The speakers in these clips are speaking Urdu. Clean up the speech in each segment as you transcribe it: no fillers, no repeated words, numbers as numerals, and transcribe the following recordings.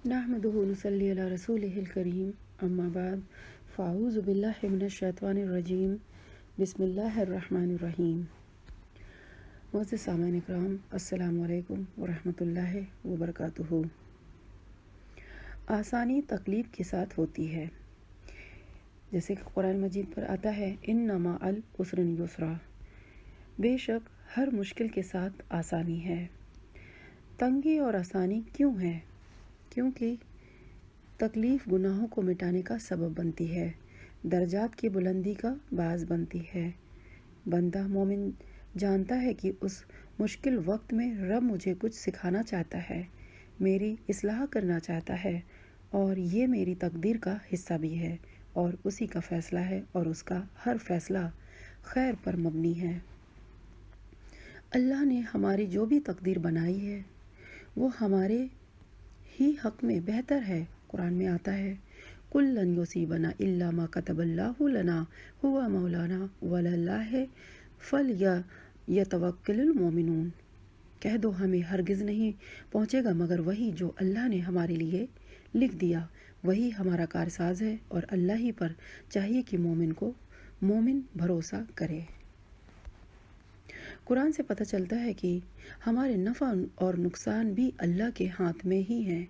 نحمده ونصلي على رسوله الكريم اما بعد فاعوذ باللہ من الشیطان الرجیم بسم اللہ الرحمن الرحیم۔ معزز سامعین اکرام، السلام علیکم ورحمۃ اللہ وبرکاتہ۔ آسانی تکلیف کے ساتھ ہوتی ہے، جیسے کہ قرآن مجید پر آتا ہے ان مع العسر یسرا، بے شک ہر مشکل کے ساتھ آسانی ہے۔ تنگی اور آسانی کیوں ہے؟ کیونکہ تکلیف گناہوں کو مٹانے کا سبب بنتی ہے، درجات کی بلندی کا باعث بنتی ہے۔ بندہ مومن جانتا ہے کہ اس مشکل وقت میں رب مجھے کچھ سکھانا چاہتا ہے، میری اصلاح کرنا چاہتا ہے، اور یہ میری تقدیر کا حصہ بھی ہے اور اسی کا فیصلہ ہے، اور اس کا ہر فیصلہ خیر پر مبنی ہے۔ اللہ نے ہماری جو بھی تقدیر بنائی ہے وہ ہمارے ہی حق میں بہتر ہے۔ قرآن میں آتا ہے کُلًّا یُصِیبَنَا إِلَّا مَا كَتَبَ اللَّهُ لَنَا هُوَ مَوْلَانَا وَعَلَى اللَّهِ فَلْيَتَوَکَّلِ الْمُؤْمِنُونَ، کہہ دو ہمیں ہرگز نہیں پہنچے گا مگر وہی جو اللہ نے ہمارے لیے لکھ دیا، وہی ہمارا کارساز ہے، اور اللہ ہی پر چاہیے کہ مومن بھروسہ کرے۔ قرآن سے پتہ چلتا ہے کہ ہمارے نفع اور نقصان بھی اللہ کے ہاتھ میں ہی ہیں۔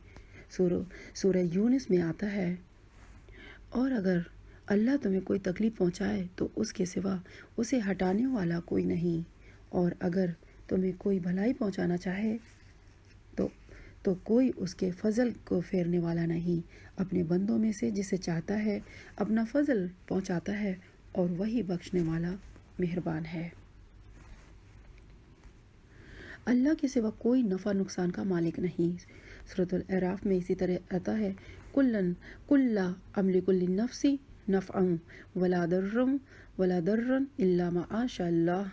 سورہ یونس میں آتا ہے اور اگر اللہ تمہیں کوئی تکلیف پہنچائے تو اس کے سوا اسے ہٹانے والا کوئی نہیں، اور اگر تمہیں کوئی بھلائی پہنچانا چاہے تو کوئی اس کے فضل کو پھیرنے والا نہیں۔ اپنے بندوں میں سے جسے چاہتا ہے اپنا فضل پہنچاتا ہے، اور وہی بخشنے والا مہربان ہے۔ اللہ کے سوا کوئی نفع نقصان کا مالک نہیں۔ سورۃ الاعراف میں اسی طرح آتا ہے قُل لا أملك لنفسي نفعا ولا ضرا الا ما شاء اللہ،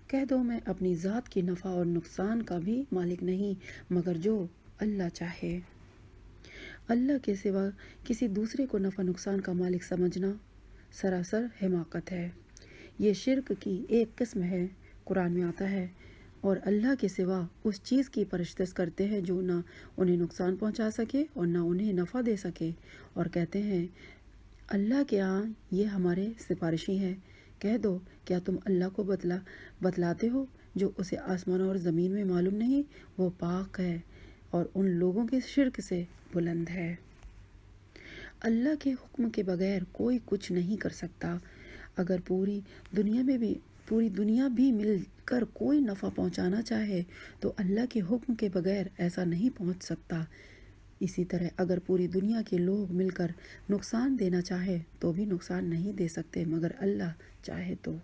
کہہ دو میں اپنی ذات کی نفع اور نقصان کا بھی مالک نہیں مگر جو اللہ چاہے۔ اللہ کے سوا کسی دوسرے کو نفع نقصان کا مالک سمجھنا سراسر حماقت ہے، یہ شرک کی ایک قسم ہے۔ قرآن میں آتا ہے اور اللہ کے سوا اس چیز کی پرستش کرتے ہیں جو نہ انہیں نقصان پہنچا سکے اور نہ انہیں نفع دے سکے، اور کہتے ہیں اللہ کے ہاں یہ ہمارے سفارشی ہیں۔ کہہ دو کیا تم اللہ کو بتلاتے ہو جو اسے آسمان اور زمین میں معلوم نہیں؟ وہ پاک ہے اور ان لوگوں کے شرک سے بلند ہے۔ اللہ کے حکم کے بغیر کوئی کچھ نہیں کر سکتا۔ اگر پوری دنیا بھی مل کر کوئی نفع پہنچانا چاہے تو اللہ کے حکم کے بغیر ایسا نہیں پہنچ سکتا۔ اسی طرح اگر پوری دنیا کے لوگ مل کر نقصان دینا چاہے تو بھی نقصان نہیں دے سکتے مگر اللہ چاہے تو۔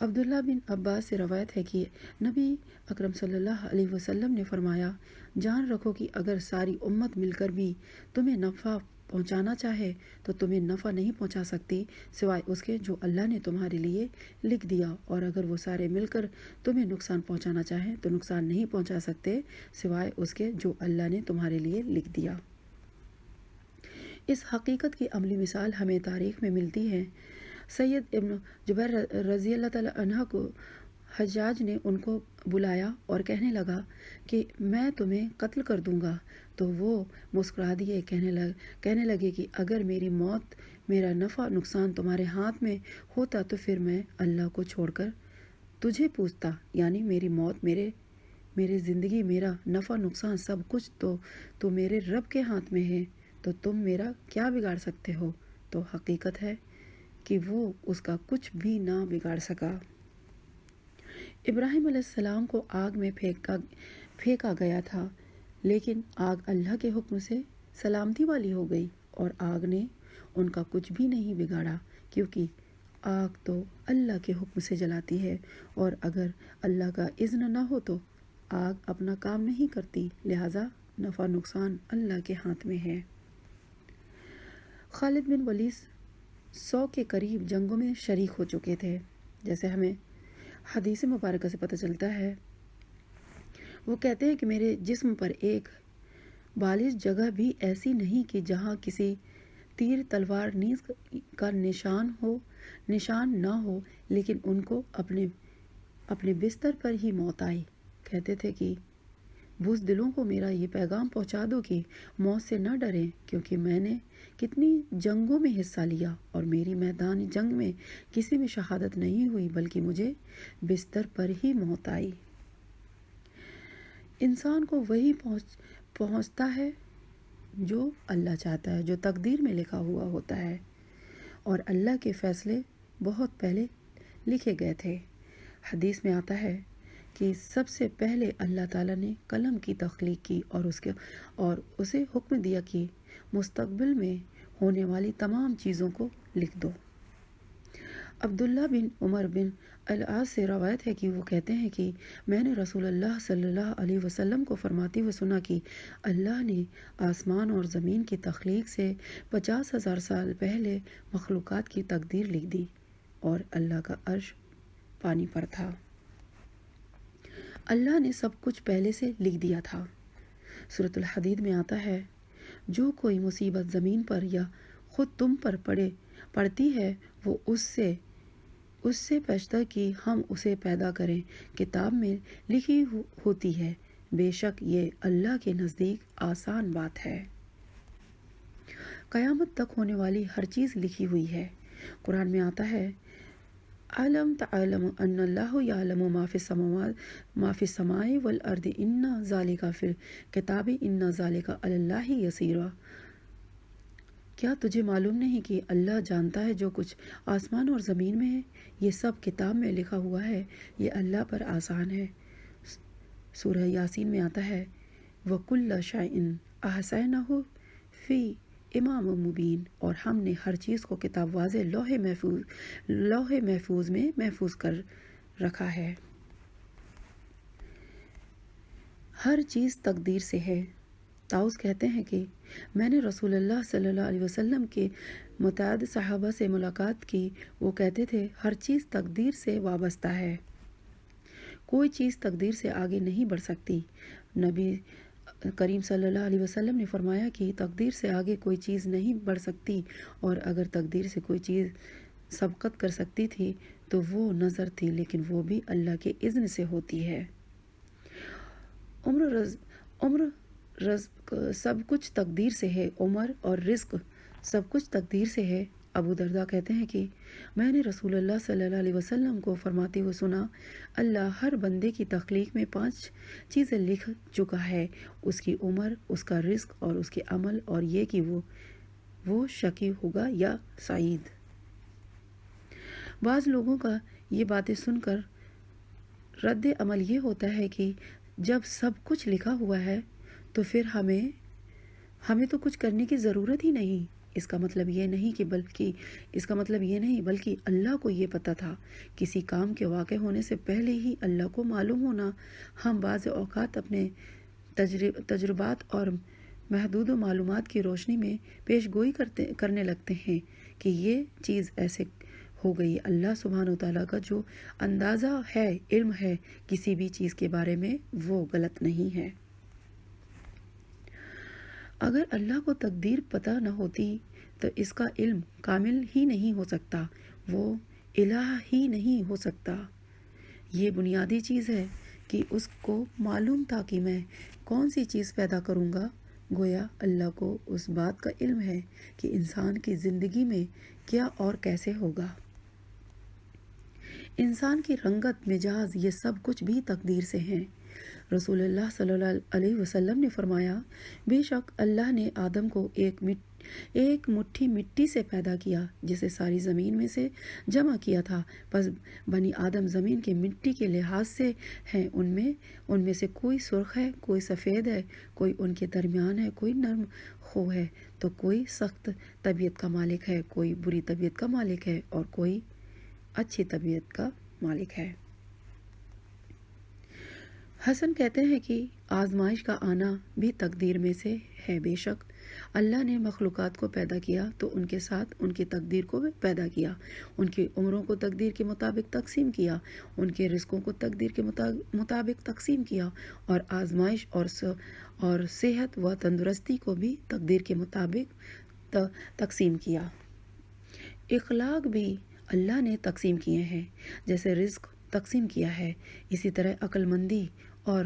عبداللہ بن عباس سے روایت ہے کہ نبی اکرم صلی اللہ علیہ وسلم نے فرمایا، جان رکھو کہ اگر ساری امت مل کر بھی تمہیں نفع پہنچانا چاہے تو تمہیں نفع نہیں پہنچا سکتی سوائے اس کے جو اللہ نے تمہارے لیے لکھ دیا، اور اگر وہ سارے مل کر تمہیں نقصان پہنچانا چاہیں تو نقصان نہیں پہنچا سکتے سوائے اس کے جو اللہ نے تمہارے لیے لکھ دیا۔ اس حقیقت کی عملی مثال ہمیں تاریخ میں ملتی ہے۔ سید ابن جبیر رضی اللہ تعالی عنہ کو حجاج نے ان کو بلایا اور کہنے لگا کہ میں تمہیں قتل کر دوں گا، تو وہ مسکرا دیے، کہنے لگے کہ اگر میری موت میرا نفع نقصان تمہارے ہاتھ میں ہوتا تو پھر میں اللہ کو چھوڑ کر تجھے پوچھتا، یعنی میری موت میری زندگی میرا نفع نقصان سب کچھ تو میرے رب کے ہاتھ میں ہے، تو تم میرا کیا بگاڑ سکتے ہو؟ تو حقیقت ہے کہ وہ اس کا کچھ بھی نہ بگاڑ سکا۔ ابراہیم علیہ السلام کو آگ میں پھینکا گیا تھا، لیکن آگ اللہ کے حکم سے سلامتی والی ہو گئی، اور آگ نے ان کا کچھ بھی نہیں بگاڑا، کیونکہ آگ تو اللہ کے حکم سے جلاتی ہے، اور اگر اللہ کا اذن نہ ہو تو آگ اپنا کام نہیں کرتی، لہذا نفع نقصان اللہ کے ہاتھ میں ہے۔ خالد بن ولید 100 کے قریب جنگوں میں شریک ہو چکے تھے، جیسے ہمیں حدیث مبارکہ سے پتہ چلتا ہے۔ وہ کہتے ہیں کہ میرے جسم پر ایک بالش جگہ بھی ایسی نہیں کہ جہاں کسی تیر تلوار نیز کا نشان نہ ہو، لیکن ان کو اپنے بستر پر ہی موت آئی۔ کہتے تھے کہ بزدلوں کو میرا یہ پیغام پہنچا دو کہ موت سے نہ ڈریں، کیونکہ میں نے کتنی جنگوں میں حصہ لیا اور میری میدان جنگ میں کسی میں شہادت نہیں ہوئی، بلکہ مجھے بستر پر ہی موت آئی۔ انسان کو وہی پہنچتا ہے جو اللہ چاہتا ہے، جو تقدیر میں لکھا ہوا ہوتا ہے، اور اللہ کے فیصلے بہت پہلے لکھے گئے تھے۔ حدیث میں آتا ہے کہ سب سے پہلے اللہ تعالیٰ نے قلم کی تخلیق کی اور اسے حکم دیا کہ مستقبل میں ہونے والی تمام چیزوں کو لکھ دو۔ عبداللہ بن عمر بن العاص سے روایت ہے کہ وہ کہتے ہیں کہ میں نے رسول اللہ صلی اللہ علیہ وسلم کو فرماتے ہوئے سنا کہ اللہ نے آسمان اور زمین کی تخلیق سے 50,000 سال پہلے مخلوقات کی تقدیر لکھ دی، اور اللہ کا عرش پانی پر تھا۔ اللہ نے سب کچھ پہلے سے لکھ دیا تھا۔ سورۃ الحدید میں آتا ہے، جو کوئی مصیبت زمین پر یا خود تم پر پڑتی ہے وہ اس سے پوچھتا کہ ہم اسے پیدا کریں، کتاب میں لکھی ہوتی ہے، بے شک یہ اللہ کے نزدیک آسان بات ہے۔ قیامت تک ہونے والی ہر چیز لکھی ہوئی ہے۔ قرآن میں آتا ہے، علم تعلم ان اللہ یعلم ما فی السماء والارض ان ذالک فی الکتاب ان ذالک علی اللہ یسیر۔ کیا تجھے معلوم نہیں کہ اللہ جانتا ہے جو کچھ آسمان اور زمین میں ہے؟ یہ سب کتاب میں لکھا ہوا ہے، یہ اللہ پر آسان ہے۔ سورہ یاسین میں آتا ہے، وَكُلَّ شَيْءٍ أَحْصَيْنَاهُ فِي امام مبین، اور ہم نے ہر چیز کو کتاب واضح لوح محفوظ میں محفوظ کر رکھا ہے۔ ہر چیز تقدیر سے ہے۔ طاؤس کہتے ہیں کہ میں نے رسول اللہ صلی اللہ علیہ وسلم کے متعدد صحابہ سے ملاقات کی، وہ کہتے تھے ہر چیز تقدیر سے وابستہ ہے، کوئی چیز تقدیر سے آگے نہیں بڑھ سکتی۔ نبی کریم صلی اللہ علیہ وسلم نے فرمایا کہ تقدیر سے آگے کوئی چیز نہیں بڑھ سکتی، اور اگر تقدیر سے کوئی چیز سبقت کر سکتی تھی تو وہ نظر تھی، لیکن وہ بھی اللہ کے اذن سے ہوتی ہے۔ عمر رزق سب کچھ تقدیر سے ہے، عمر اور رزق سب کچھ تقدیر سے ہے۔ ابو درداء کہتے ہیں کہ میں نے رسول اللہ صلی اللہ علیہ وسلم کو فرماتے ہوئے سنا، اللہ ہر بندے کی تخلیق میں 5 چیزیں لکھ چکا ہے، اس کی عمر، اس کا رزق اور اس کے عمل، اور یہ کہ وہ شقی ہوگا یا سعید۔ بعض لوگوں کا یہ باتیں سن کر رد عمل یہ ہوتا ہے کہ جب سب کچھ لکھا ہوا ہے تو پھر ہمیں تو کچھ کرنے کی ضرورت ہی نہیں۔ اس کا مطلب یہ نہیں بلکہ اللہ کو یہ پتہ تھا۔ کسی کام کے واقع ہونے سے پہلے ہی اللہ کو معلوم ہونا۔ ہم بعض اوقات اپنے تجربات اور محدود معلومات کی روشنی میں پیش گوئی کرنے لگتے ہیں کہ یہ چیز ایسے ہو گئی۔ اللہ سبحانہ و تعالیٰ کا جو اندازہ ہے، علم ہے کسی بھی چیز کے بارے میں، وہ غلط نہیں ہے۔ اگر اللہ کو تقدیر پتہ نہ ہوتی تو اس کا علم کامل ہی نہیں ہو سکتا، وہ الہ ہی نہیں ہو سکتا۔ یہ بنیادی چیز ہے کہ اس کو معلوم تھا کہ میں کون سی چیز پیدا کروں گا۔ گویا اللہ کو اس بات کا علم ہے کہ انسان کی زندگی میں کیا اور کیسے ہوگا۔ انسان کی رنگت، مزاج، یہ سب کچھ بھی تقدیر سے ہیں۔ رسول اللہ صلی اللہ علیہ وسلم نے فرمایا، بے شک اللہ نے آدم کو ایک مٹھی مٹی سے پیدا کیا جسے ساری زمین میں سے جمع کیا تھا، پس بنی آدم زمین کے مٹی کے لحاظ سے ہیں، ان میں سے کوئی سرخ ہے، کوئی سفید ہے، کوئی ان کے درمیان ہے، کوئی نرم خو ہے تو کوئی سخت طبیعت کا مالک ہے، کوئی بری طبیعت کا مالک ہے اور کوئی اچھی طبیعت کا مالک ہے۔ حسن کہتے ہیں کہ آزمائش کا آنا بھی تقدیر میں سے ہے۔ بے شک اللہ نے مخلوقات کو پیدا کیا تو ان کے ساتھ ان کی تقدیر کو بھی پیدا کیا، ان کی عمروں کو تقدیر کے مطابق تقسیم کیا، ان کے رزقوں کو تقدیر کے مطابق تقسیم کیا، اور آزمائش اور صحت و تندرستی کو بھی تقدیر کے مطابق تقسیم کیا۔ اخلاق بھی اللہ نے تقسیم کیے ہیں، جیسے رزق تقسیم کیا ہے، اسی طرح عقل مندی اور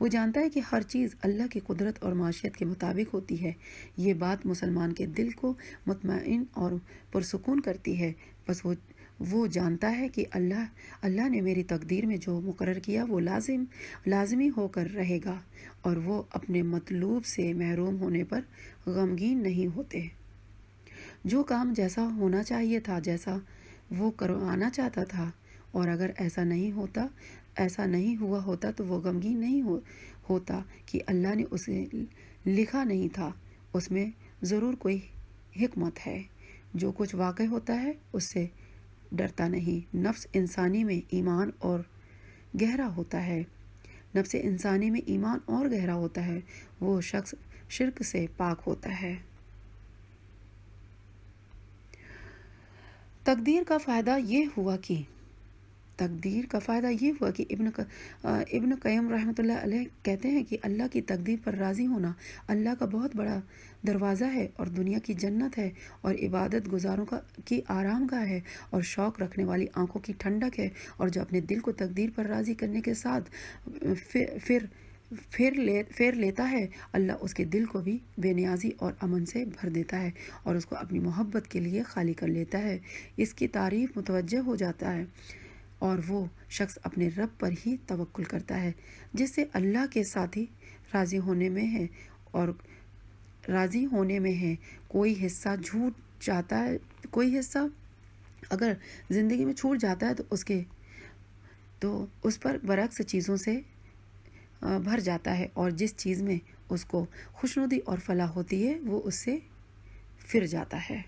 وہ جانتا ہے کہ ہر چیز اللہ کی قدرت اور معیشت کے مطابق ہوتی ہے۔ یہ بات مسلمان کے دل کو مطمئن اور پرسکون کرتی ہے۔ بس وہ جانتا ہے کہ اللہ نے میری تقدیر میں جو مقرر کیا وہ لازمی ہو کر رہے گا، اور وہ اپنے مطلوب سے محروم ہونے پر غمگین نہیں ہوتے۔ جو کام جیسا ہونا چاہیے تھا، جیسا وہ کروانا چاہتا تھا، اور اگر ایسا نہیں ہوا ہوتا تو وہ غمگین نہیں ہوتا کہ اللہ نے اسے لکھا نہیں تھا۔ اس میں ضرور کوئی حکمت ہے۔ جو کچھ واقع ہوتا ہے اس سے ڈرتا نہیں۔ نفس انسانی میں ایمان اور گہرا ہوتا ہے، وہ شخص شرک سے پاک ہوتا ہے۔ تقدیر کا فائدہ یہ ہوا کہ ابن قیم رحمۃ اللہ علیہ کہتے ہیں کہ اللہ کی تقدیر پر راضی ہونا اللہ کا بہت بڑا دروازہ ہے، اور دنیا کی جنت ہے، اور عبادت گزاروں کی آرام گاہ ہے، اور شوق رکھنے والی آنکھوں کی ٹھنڈک ہے، اور جو اپنے دل کو تقدیر پر راضی کرنے کے ساتھ پھیر لیتا ہے، اللہ اس کے دل کو بھی بے نیازی اور امن سے بھر دیتا ہے، اور اس کو اپنی محبت کے لیے خالی کر لیتا ہے۔ اس کی تعریف متوجہ ہو جاتا ہے، اور وہ شخص اپنے رب پر ہی توکل کرتا ہے، جس سے اللہ کے ساتھ ہی راضی ہونے میں ہے۔ کوئی حصہ اگر زندگی میں چھوٹ جاتا ہے تو اس پر برعکس چیزوں سے بھر جاتا ہے، اور جس چیز میں اس کو خوشنودی اور فلاح ہوتی ہے وہ اس سے پھر جاتا ہے۔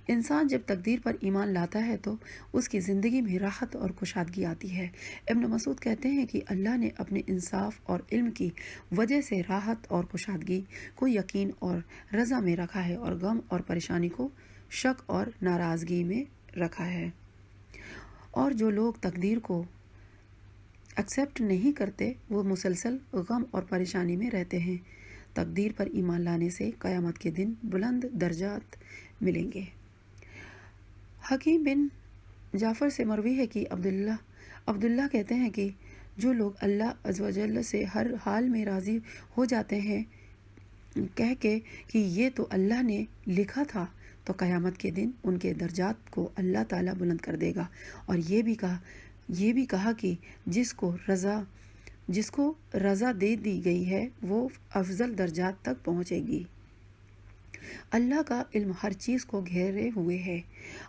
انسان جب تقدیر پر ایمان لاتا ہے تو اس کی زندگی میں راحت اور کشادگی آتی ہے۔ ابن مسعود کہتے ہیں کہ اللہ نے اپنے انصاف اور علم کی وجہ سے راحت اور کشادگی کو یقین اور رضا میں رکھا ہے، اور غم اور پریشانی کو شک اور ناراضگی میں رکھا ہے۔ اور جو لوگ تقدیر کو ایکسیپٹ نہیں کرتے وہ مسلسل غم اور پریشانی میں رہتے ہیں۔ تقدیر پر ایمان لانے سے قیامت کے دن بلند درجات ملیں گے۔ حکیم بن جعفر سے مروی ہے کہ عبداللہ کہتے ہیں کہ جو لوگ اللہ عز و جل سے ہر حال میں راضی ہو جاتے ہیں کہہ کے کہ یہ تو اللہ نے لکھا تھا، تو قیامت کے دن ان کے درجات کو اللہ تعالیٰ بلند کر دے گا، اور یہ بھی کہا کہ جس کو رضا دے دی گئی ہے وہ افضل درجات تک پہنچے گی۔ اللہ کا علم ہر چیز کو گھیرے ہوئے ہے۔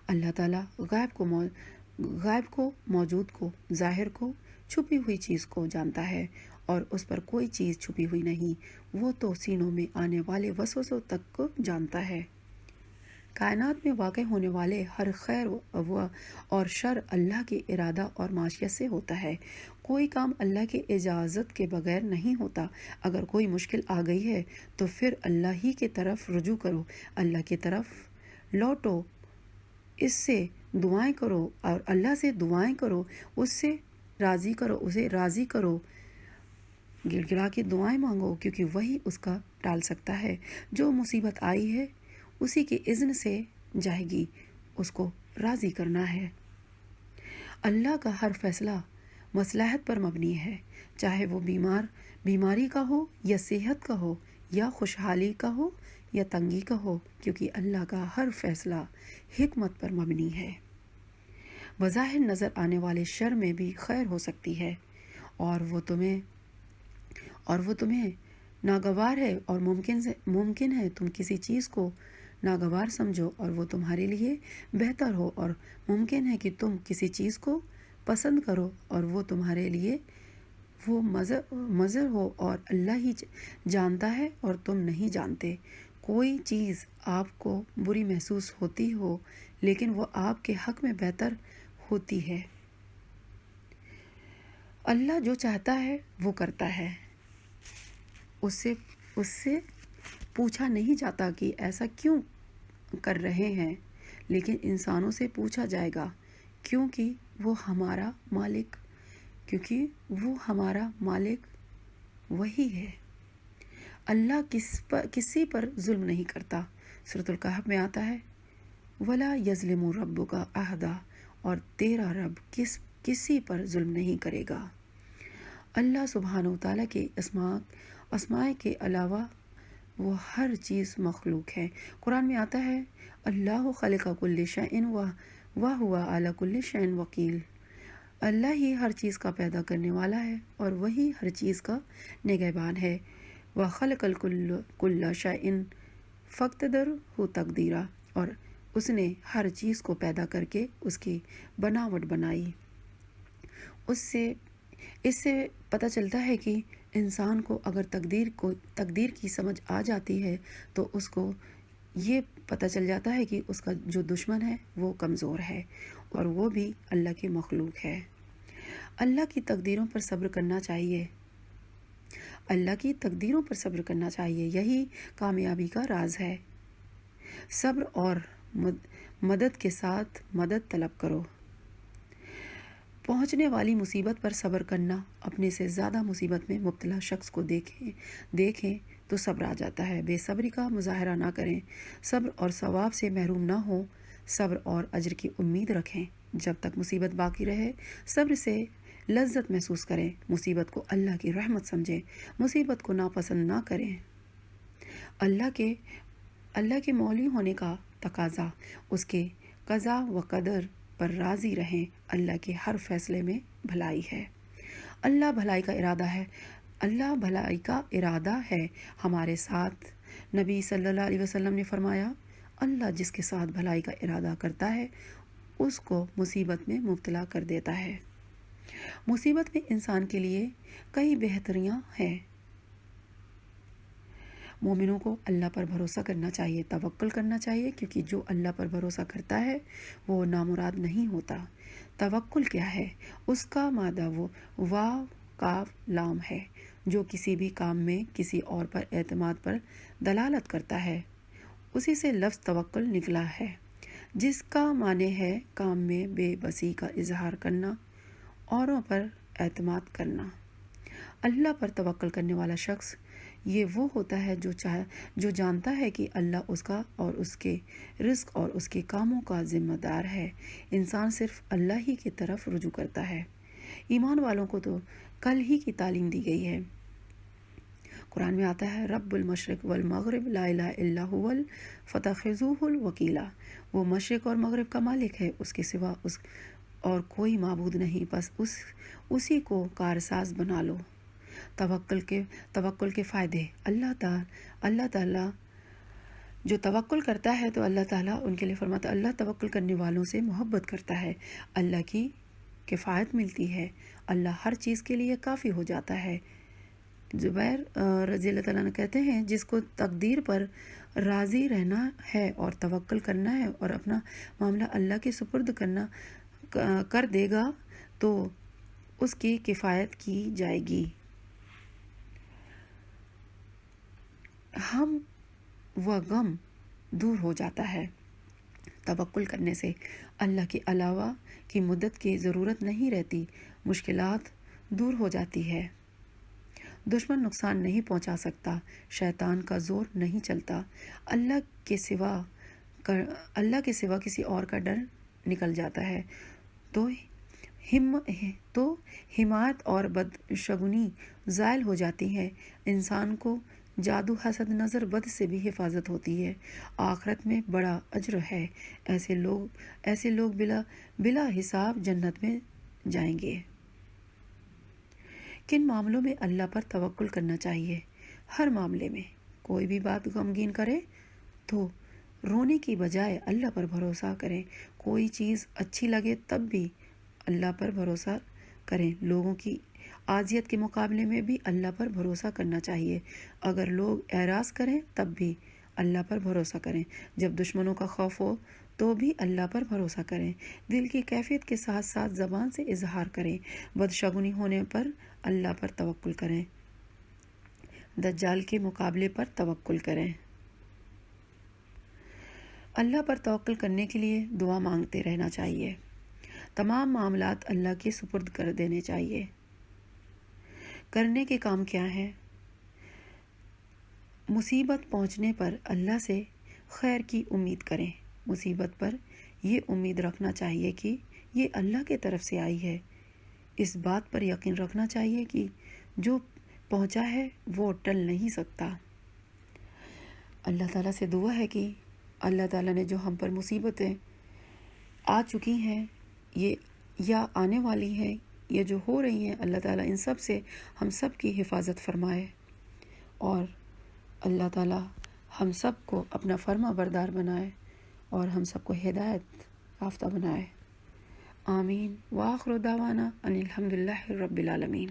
اللہ تعالیٰ غائب کو، موجود کو، ظاہر کو، چھپی ہوئی چیز کو جانتا ہے، اور اس پر کوئی چیز چھپی ہوئی نہیں۔ وہ تو سینوں میں آنے والے وسوسوں تک کو جانتا ہے۔ کائنات میں واقع ہونے والے ہر خیر اور شر اللہ کے ارادہ اور معیشت سے ہوتا ہے۔ کوئی کام اللہ کی اجازت کے بغیر نہیں ہوتا۔ اگر کوئی مشکل آ گئی ہے تو پھر اللہ ہی کی طرف رجوع کرو، اللہ کی طرف لوٹو، اسے دعائیں کرو، اور اللہ سے دعائیں کرو، اسے راضی کرو، گڑ گڑا کے دعائیں مانگو، کیونکہ وہی اس کا ٹال سکتا ہے۔ جو مصیبت آئی ہے اسی کے اذن سے جائے گی، اس کو راضی کرنا ہے۔ اللہ کا ہر فیصلہ مصلحت پر مبنی ہے، چاہے وہ بیماری کا ہو یا صحت کا ہو، یا خوشحالی کا ہو یا تنگی کا ہو، کیونکہ اللہ کا ہر فیصلہ حکمت پر مبنی ہے۔ بظاہر نظر آنے والے شر میں بھی خیر ہو سکتی ہے، اور وہ تمہیں ناگوار ہے، اور ممکن ہے تم کسی چیز کو ناگوار سمجھو اور وہ تمہارے لیے بہتر ہو، اور ممکن ہے کہ تم کسی چیز کو پسند کرو اور وہ تمہارے لیے مضر ہو، اور اللہ ہی جانتا ہے اور تم نہیں جانتے۔ کوئی چیز آپ کو بری محسوس ہوتی ہو لیکن وہ آپ کے حق میں بہتر ہوتی ہے۔ اللہ جو چاہتا ہے وہ کرتا ہے۔ اس سے پوچھا نہیں جاتا کہ ایسا کیوں کر رہے ہیں، لیکن انسانوں سے پوچھا جائے گا، کیونکہ وہ ہمارا مالک وہی ہے۔ اللہ کسی پر ظلم نہیں کرتا۔ سورۃ الکہف میں آتا ہے وَلَا يَظْلِمُ رَبُّكَ أَحَدًا، اور تیرا رب کسی پر ظلم نہیں کرے گا۔ اللہ سبحانہ و تعالیٰ کے اسماء کے علاوہ وہ ہر چیز مخلوق ہے۔ قرآن میں آتا ہے اللہ خلق کل شیء وہو علی کل شیء وکیل۔ اللہ ہی ہر چیز کا پیدا کرنے والا ہے اور وہی ہر چیز کا نگہبان ہے۔ وخلق کل شیء فقدرہ تقدیرا، اور اس نے ہر چیز کو پیدا کر کے اس کی بناوٹ بنائی۔ اس سے پتہ چلتا ہے کہ انسان کو اگر تقدیر کی سمجھ آ جاتی ہے تو اس کو یہ پتہ چل جاتا ہے کہ اس کا جو دشمن ہے وہ کمزور ہے اور وہ بھی اللہ کی مخلوق ہے۔ اللہ کی تقدیروں پر صبر کرنا چاہیے، اللہ کی تقدیروں پر صبر کرنا چاہیے، یہی کامیابی کا راز ہے۔ صبر اور مدد کے ساتھ مدد طلب کرو۔ پہنچنے والی مصیبت پر صبر کرنا، اپنے سے زیادہ مصیبت میں مبتلا شخص کو دیکھیں تو صبر آ جاتا ہے۔ بے صبری کا مظاہرہ نہ کریں، صبر اور ثواب سے محروم نہ ہوں، صبر اور اجر کی امید رکھیں۔ جب تک مصیبت باقی رہے صبر سے لذت محسوس کریں، مصیبت کو اللہ کی رحمت سمجھیں، مصیبت کو ناپسند نہ کریں۔ اللہ کے مولی ہونے کا تقاضا اس کے قضا و قدر پر راضی رہیں۔ اللہ کے ہر فیصلے میں بھلائی ہے، اللہ بھلائی کا ارادہ ہے ہمارے ساتھ۔ نبی صلی اللہ علیہ وسلم نے فرمایا، اللہ جس کے ساتھ بھلائی کا ارادہ کرتا ہے اس کو مصیبت میں مبتلا کر دیتا ہے۔ مصیبت میں انسان کے لیے کئی بہتریاں ہیں۔ مومنوں کو اللہ پر بھروسہ کرنا چاہیے، توکل کرنا چاہیے، کیونکہ جو اللہ پر بھروسہ کرتا ہے وہ نامراد نہیں ہوتا۔ توکل کیا ہے؟ اس کا مادہ وہ واو کاف لام ہے، جو کسی بھی کام میں کسی اور پر اعتماد پر دلالت کرتا ہے، اسی سے لفظ توکل نکلا ہے، جس کا معنی ہے کام میں بے بسی کا اظہار کرنا، اوروں پر اعتماد کرنا۔ اللہ پر توکل کرنے والا شخص یہ وہ ہوتا ہے جو جانتا ہے کہ اللہ اس کا اور اس کے رزق اور اس کے کاموں کا ذمہ دار ہے۔ انسان صرف اللہ ہی کی طرف رجوع کرتا ہے۔ ایمان والوں کو تو کل ہی کی تعلیم دی گئی ہے۔ قرآن میں آتا ہے رب المشرق والمغرب لا الہ الا هو فاتخذوہ الوکیلا۔ وہ مشرق اور مغرب کا مالک ہے، اس کے سوا اور کوئی معبود نہیں، بس اسی کو کارساز بنا لو۔ توکل کے فائدے۔ اللہ تعالیٰ جو توکل کرتا ہے تو اللہ تعالیٰ ان کے لیے فرماتا ہے، اللہ توکل کرنے والوں سے محبت کرتا ہے، اللہ کی کفایت ملتی ہے، اللہ ہر چیز کے لیے کافی ہو جاتا ہے۔ زبیر رضی اللہ تعالیٰ عنہ کہتے ہیں، جس کو تقدیر پر راضی رہنا ہے اور توکل کرنا ہے اور اپنا معاملہ اللہ کے سپرد کر دے گا تو اس کی کفایت کی جائے گی۔ ہم و غم دور ہو جاتا ہے۔ توکل کرنے سے اللہ کے علاوہ کی مدد کی ضرورت نہیں رہتی، مشکلات دور ہو جاتی ہے، دشمن نقصان نہیں پہنچا سکتا، شیطان کا زور نہیں چلتا، اللہ کے سوا کسی اور کا ڈر نکل جاتا ہے، تو حمایت اور بدشگونی زائل ہو جاتی ہے، انسان کو جادو حسد نظر بد سے بھی حفاظت ہوتی ہے، آخرت میں بڑا اجر ہے، ایسے لوگ بلا حساب جنت میں جائیں گے۔ کن معاملوں میں اللہ پر توکل کرنا چاہیے؟ ہر معاملے میں کوئی بھی بات غمگین کرے تو رونے کی بجائے اللہ پر بھروسہ کریں، کوئی چیز اچھی لگے تب بھی اللہ پر بھروسہ کریں، لوگوں کی اذیت کے مقابلے میں بھی اللہ پر بھروسہ کرنا چاہیے، اگر لوگ اعراض کریں تب بھی اللہ پر بھروسہ کریں، جب دشمنوں کا خوف ہو تو بھی اللہ پر بھروسہ کریں، دل کی کیفیت کے ساتھ ساتھ زبان سے اظہار کریں، بدشگونی ہونے پر اللہ پر توکل کریں، دجال کے مقابلے پر توکل کریں۔ اللہ پر توکل کرنے کے لیے دعا مانگتے رہنا چاہیے، تمام معاملات اللہ کے سپرد کر دینے چاہیے۔ کرنے کے کام کیا ہیں؟ مصیبت پہنچنے پر اللہ سے خیر کی امید کریں، مصیبت پر یہ امید رکھنا چاہیے کہ یہ اللہ کی طرف سے آئی ہے، اس بات پر یقین رکھنا چاہیے کہ جو پہنچا ہے وہ ٹل نہیں سکتا۔ اللہ تعالیٰ سے دعا ہے کہ اللہ تعالیٰ نے جو ہم پر مصیبتیں آ چکی ہیں یہ یا آنے والی ہیں یا جو ہو رہی ہیں، اللہ تعالیٰ ان سب سے ہم سب کی حفاظت فرمائے، اور اللہ تعالیٰ ہم سب کو اپنا فرما بردار بنائے اور ہم سب کو ہدایت یافتہ بنائے۔ آمین۔ وآخر دعوانا ان الحمد للہ رب العالمین۔